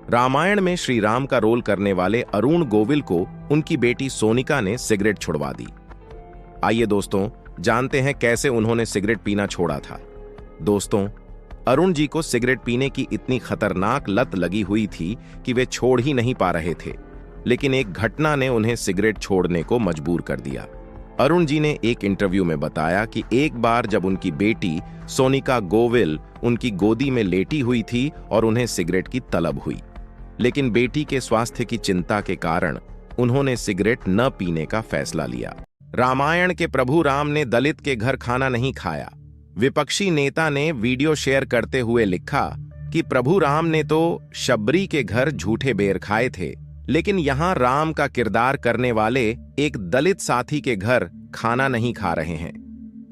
रामायण में श्री राम का रोल करने वाले अरुण गोविल को उनकी बेटी सोनिका ने सिगरेट छुड़वा दी। आइए दोस्तों, जानते हैं कैसे उन्होंने सिगरेट पीना छोड़ा था। दोस्तों, अरुण जी को सिगरेट पीने की इतनी खतरनाक लत लगी हुई थी कि वे छोड़ ही नहीं पा रहे थे, लेकिन एक घटना ने उन्हें सिगरेट छोड़ने को मजबूर कर दिया। अरुण जी ने एक इंटरव्यू में बताया कि एक बार जब उनकी बेटी सोनिका गोविल उनकी गोदी में लेटी हुई थी और उन्हें सिगरेट की तलब हुई, लेकिन बेटी के स्वास्थ्य की चिंता के कारण उन्होंने सिगरेट न पीने का फैसला लिया। रामायण के प्रभु राम ने दलित के घर खाना नहीं खाया। विपक्षी नेता ने वीडियो शेयर करते हुए लिखा कि प्रभु राम ने तो शबरी के घर झूठे बेर खाए थे, लेकिन यहां राम का किरदार करने वाले एक दलित साथी के घर खाना नहीं खा रहे हैं।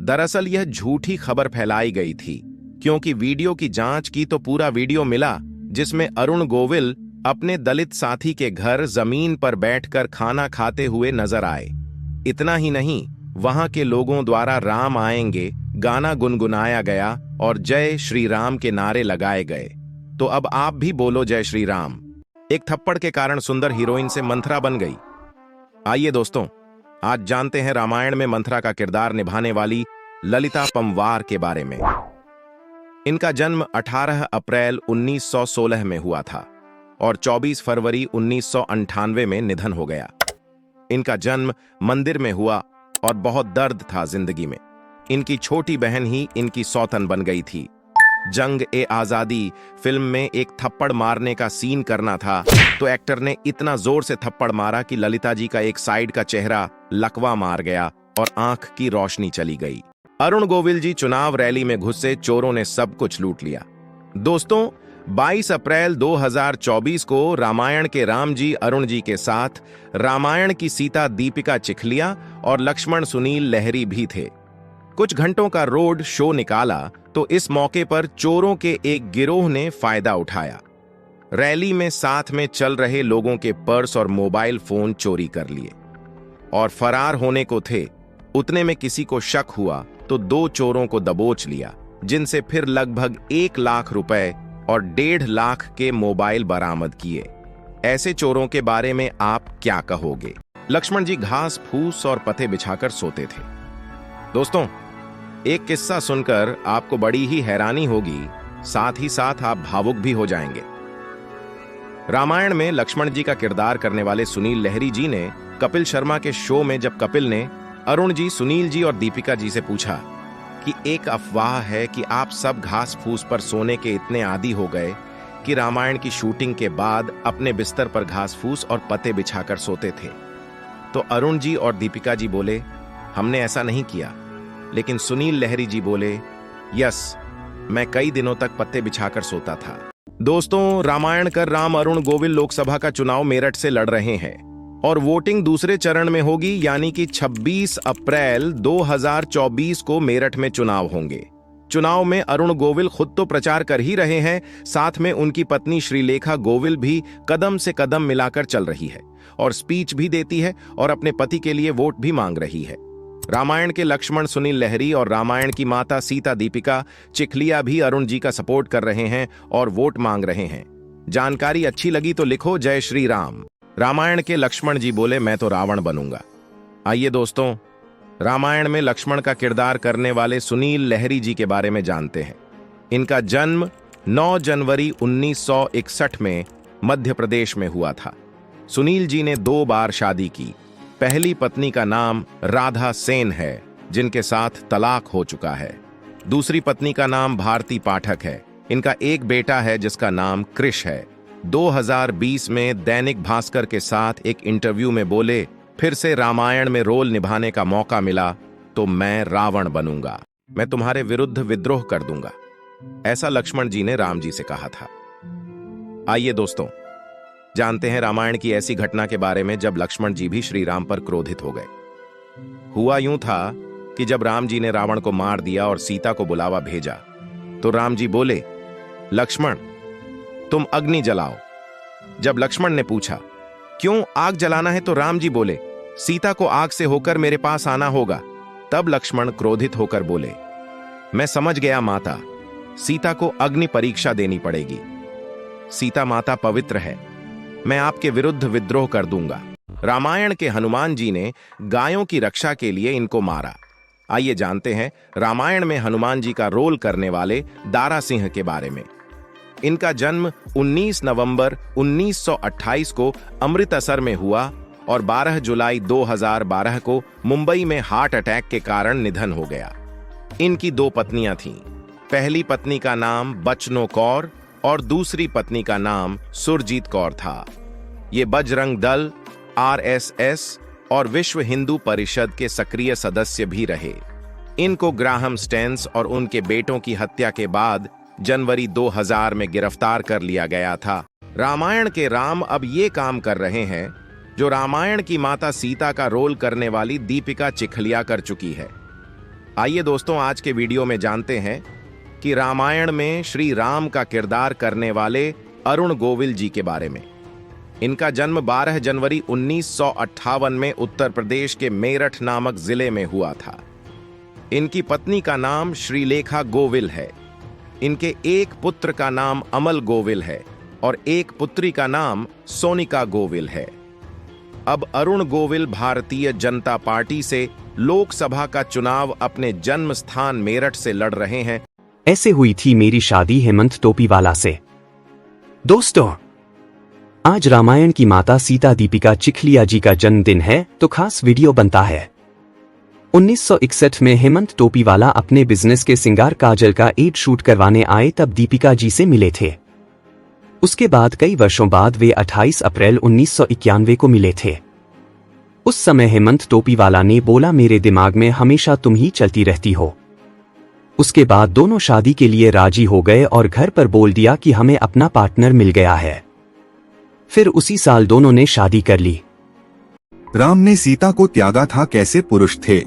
दरअसल यह झूठी खबर फैलाई गई थी, क्योंकि वीडियो की जांच की तो पूरा वीडियो मिला जिसमें अरुण गोविल अपने दलित साथी के घर जमीन पर बैठकर खाना खाते हुए नजर आए। इतना ही नहीं, वहां के लोगों द्वारा राम आएंगे गाना गुनगुनाया गया और जय श्री राम के नारे लगाए गए। तो अब आप भी बोलो जय श्री राम। एक थप्पड़ के कारण सुंदर हीरोइन से मंथरा बन गई। आइए दोस्तों, आज जानते हैं रामायण में मंथरा का किरदार निभाने वाली ललिता पंवार के बारे में। इनका जन्म 18 अप्रैल 1916 में हुआ था और 24 फरवरी 1998 में निधन हो गया। इनका जन्म मंदिर में हुआ और बहुत दर्द था जिंदगी में। इनकी छोटी बहन ही इनकी सौतन बन गई थी। जंग ए आजादी फिल्म में एक थप्पड़ मारने का सीन करना था तो एक्टर ने इतना जोर से थप्पड़ मारा कि ललिता जी का एक साइड का चेहरा लकवा मार गया और आंख की रोशनी चली गई। अरुण गोविल जी चुनाव रैली में घुसे चोरों ने सब कुछ लूट लिया। दोस्तों, 22 अप्रैल 2024 को रामायण के राम जी अरुण जी के साथ रामायण की सीता दीपिका चिखलिया और लक्ष्मण सुनील लहरी भी थे। कुछ घंटों का रोड शो निकाला तो इस मौके पर चोरों के एक गिरोह ने फायदा उठाया। रैली में साथ में चल रहे लोगों के पर्स और मोबाइल फोन चोरी कर लिए और फरार होने को थे। उतने में किसी को शक हुआ तो 2 चोरों को दबोच लिया, जिनसे फिर लगभग 1 लाख रुपए और 1.5 लाख के मोबाइल बरामद किए। ऐसे चोरों के बारे में आप क्या कहोगे? लक्ष्मण जी घास फूस और पत्ते बिछाकर सोते थे। दोस्तों, एक किस्सा सुनकर आपको बड़ी ही हैरानी होगी, साथ ही साथ आप भावुक भी हो जाएंगे। रामायण में लक्ष्मण जी का किरदार करने वाले सुनील लहरी जी ने कपिल शर्मा के शो में जब कपिल ने अरुण जी, सुनील जी और दीपिका जी से पूछा कि एक अफवाह है कि आप सब घास फूस पर सोने के इतने आदी हो गए कि रामायण की शूटिंग के बाद अपने बिस्तर पर घास फूस और पत्ते बिछाकर सोते थे, तो अरुण जी और दीपिका जी बोले हमने ऐसा नहीं किया। लेकिन सुनील लहरी जी बोले यस, मैं कई दिनों तक पत्ते बिछाकर सोता था। दोस्तों, रामायण कर राम अरुण गोविल लोकसभा का चुनाव मेरठ से लड़ रहे हैं और वोटिंग दूसरे चरण में होगी, यानी कि 26 अप्रैल 2024 को मेरठ में चुनाव होंगे। चुनाव में अरुण गोविल खुद तो प्रचार कर ही रहे हैं, साथ में उनकी पत्नी श्रीलेखा गोविल भी कदम से कदम मिलाकर चल रही है और स्पीच भी देती है और अपने पति के लिए वोट भी मांग रही है। रामायण के लक्ष्मण सुनील लहरी और रामायण की माता सीता दीपिका चिखलिया भी अरुण जी का सपोर्ट कर रहे हैं और वोट मांग रहे हैं। जानकारी अच्छी लगी तो लिखो जय श्री राम। रामायण के लक्ष्मण जी बोले मैं तो रावण बनूंगा। आइए दोस्तों, रामायण में लक्ष्मण का किरदार करने वाले सुनील लहरी जी के बारे में जानते हैं। इनका जन्म 9 जनवरी 1961 में मध्य प्रदेश में हुआ था। सुनील जी ने 2 बार शादी की। पहली पत्नी का नाम राधा सेन है, जिनके साथ तलाक हो चुका है। दूसरी पत्नी का नाम भारती पाठक है। इनका एक बेटा है जिसका नाम कृष है। 2020 में दैनिक भास्कर के साथ एक इंटरव्यू में बोले फिर से रामायण में रोल निभाने का मौका मिला तो मैं रावण बनूंगा, मैं तुम्हारे विरुद्ध विद्रोह कर दूंगा, ऐसा लक्ष्मण जी ने राम जी से कहा था। आइए दोस्तों, जानते हैं रामायण की ऐसी घटना के बारे में जब लक्ष्मण जी भी श्री राम पर क्रोधित हो गए। हुआ यूं था कि जब राम जी ने रावण को मार दिया और सीता को बुलावा भेजा तो राम जी बोले लक्ष्मण तुम अग्नि जलाओ। जब लक्ष्मण ने पूछा क्यों आग जलाना है तो राम जी बोले सीता को आग से होकर मेरे पास आना होगा। तब लक्ष्मण क्रोधित होकर बोले मैं समझ गया माता, सीता को अग्नि परीक्षा देनी पड़ेगी। सीता माता पवित्र है, मैं आपके विरुद्ध विद्रोह कर दूंगा। रामायण के हनुमान जी ने गायों की रक्षा के लिए इनको मारा। आइए जानते हैं रामायण में हनुमान जी का रोल करने वाले दारा सिंह के बारे में। इनका जन्म 19 नवंबर 1928 को अमृतसर में हुआ और 12 जुलाई 2012 को मुंबई में हार्ट अटैक के कारण निधन हो गया। इनकी 2 पत्नियां थीं। पहली पत्नी का नाम बचनो कौर और दूसरी पत्नी का नाम सुरजीत कौर था। ये बजरंग दल, RSS और विश्व हिंदू परिषद के सक्रिय सदस्य भी रहे। इनको ग्राहम स्टेन्स और उनके बेटों की हत्या के बाद जनवरी 2000 में गिरफ्तार कर लिया गया था। रामायण के राम अब ये काम कर रहे हैं जो रामायण की माता सीता का रोल करने वाली दीपिका चिखलिया कर चुकी है। आइए दोस्तों, आज के वीडियो में जानते हैं कि रामायण में श्री राम का किरदार करने वाले अरुण गोविल जी के बारे में। इनका जन्म 12 जनवरी 1958 में उत्तर प्रदेश के मेरठ नामक जिले में हुआ था। इनकी पत्नी का नाम श्रीलेखा गोविल है। इनके एक पुत्र का नाम अमल गोविल है और एक पुत्री का नाम सोनिका गोविल है। अब अरुण गोविल भारतीय जनता पार्टी से लोकसभा का चुनाव अपने जन्म स्थान मेरठ से लड़ रहे हैं। ऐसे हुई थी मेरी शादी हेमंत टोपीवाला से। दोस्तों, आज रामायण की माता सीता दीपिका चिखलिया जी का जन्मदिन है, तो खास वीडियो बनता है। 1961 में हेमंत टोपीवाला अपने बिजनेस के सिंगार काजल का एड शूट करवाने आए, तब दीपिका जी से मिले थे। उसके बाद कई वर्षों बाद वे 28 अप्रैल 1991 को मिले थे। उस समय हेमंत टोपीवाला ने बोला, मेरे दिमाग में हमेशा तुम ही चलती रहती हो। उसके बाद दोनों शादी के लिए राजी हो गए और घर पर बोल दिया कि हमें अपना पार्टनर मिल गया है। फिर उसी साल दोनों ने शादी कर ली। राम ने सीता को त्यागा था, कैसे पुरुष थे?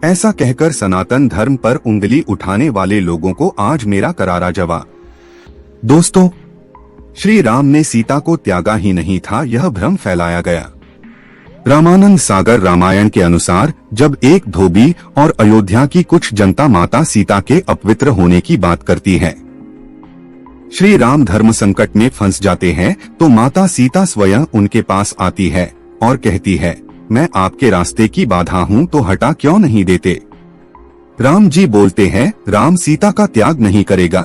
ऐसा कहकर सनातन धर्म पर उंगली उठाने वाले लोगों को आज मेरा करारा जवाब। दोस्तों, श्री राम ने सीता को त्यागा ही नहीं था, यह भ्रम फैलाया गया। रामानंद सागर रामायण के अनुसार जब एक धोबी और अयोध्या की कुछ जनता माता सीता के अपवित्र होने की बात करती है, श्री राम धर्म संकट में फंस जाते हैं, तो माता सीता स्वयं उनके पास आती है और कहती है, मैं आपके रास्ते की बाधा हूँ तो हटा क्यों नहीं देते? राम जी बोलते हैं, राम सीता का त्याग नहीं करेगा।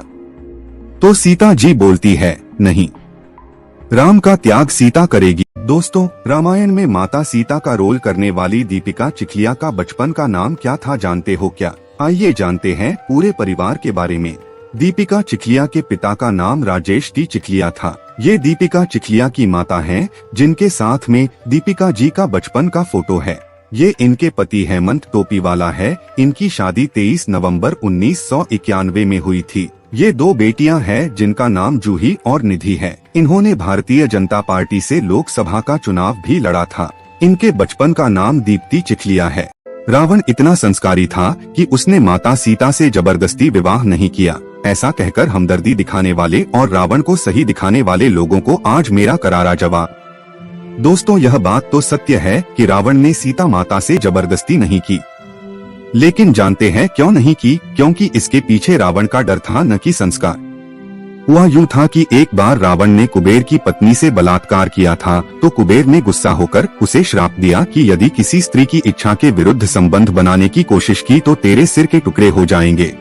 तो सीता जी बोलती है, नहीं, राम का त्याग सीता करेगी। दोस्तों, रामायण में माता सीता का रोल करने वाली दीपिका चिखलिया का बचपन का नाम क्या था, जानते हो क्या? आइए जानते हैं पूरे परिवार के बारे में। दीपिका चिखलिया के पिता का नाम राजेश टी चिखलिया था। ये दीपिका चिखलिया की माता हैं, जिनके साथ में दीपिका जी का बचपन का फोटो है। ये इनके पति हेमंत टोपीवाला है। इनकी शादी 23 नवंबर 1991 में हुई थी। ये 2 बेटियां हैं जिनका नाम जूही और निधि है। इन्होंने भारतीय जनता पार्टी से लोकसभा का चुनाव भी लड़ा था। इनके बचपन का नाम दीप्ति चिखलिया है। रावण इतना संस्कारी था कि उसने माता सीता से जबरदस्ती विवाह नहीं किया। ऐसा कहकर हमदर्दी दिखाने वाले और रावण को सही दिखाने वाले लोगों को आज मेरा करारा जवाब। दोस्तों, यह बात तो सत्य है कि रावण ने सीता माता से जबरदस्ती नहीं की, लेकिन जानते हैं क्यों नहीं की? क्योंकि इसके पीछे रावण का डर था, न कि संस्कार। हुआ यूं था कि एक बार रावण ने कुबेर की पत्नी से बलात्कार किया था, तो कुबेर ने गुस्सा होकर उसे श्राप दिया कि यदि किसी स्त्री की इच्छा के विरुद्ध संबंध बनाने की कोशिश की तो तेरे सिर के टुकड़े हो जाएंगे।